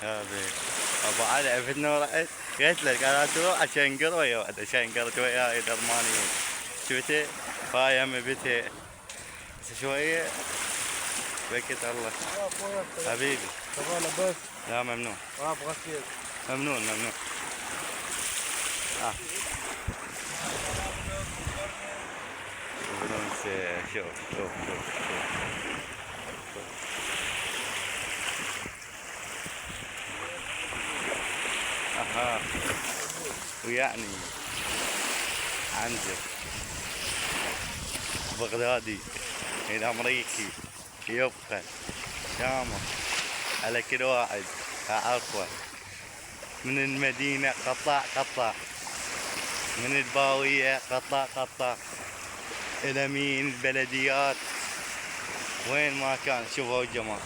هذه ابو علي في النور. قلت لك انا تروح اشنقر ويا واحد، شنقرت وياي درمانية. شفتي فايم بيتي شوية بكت الله. حبيبي شغالة بس. لا ممنون. ما ابغى كيف. ممنون ممنون. فلوس. شوف. اها. ويعني عنزة بغدادي الامريكي يبقى شامخ على كل واحد اعرفه من المدينة قطع من الباوية قطع الى مين البلديات وين ما كان. شوفوا الجمال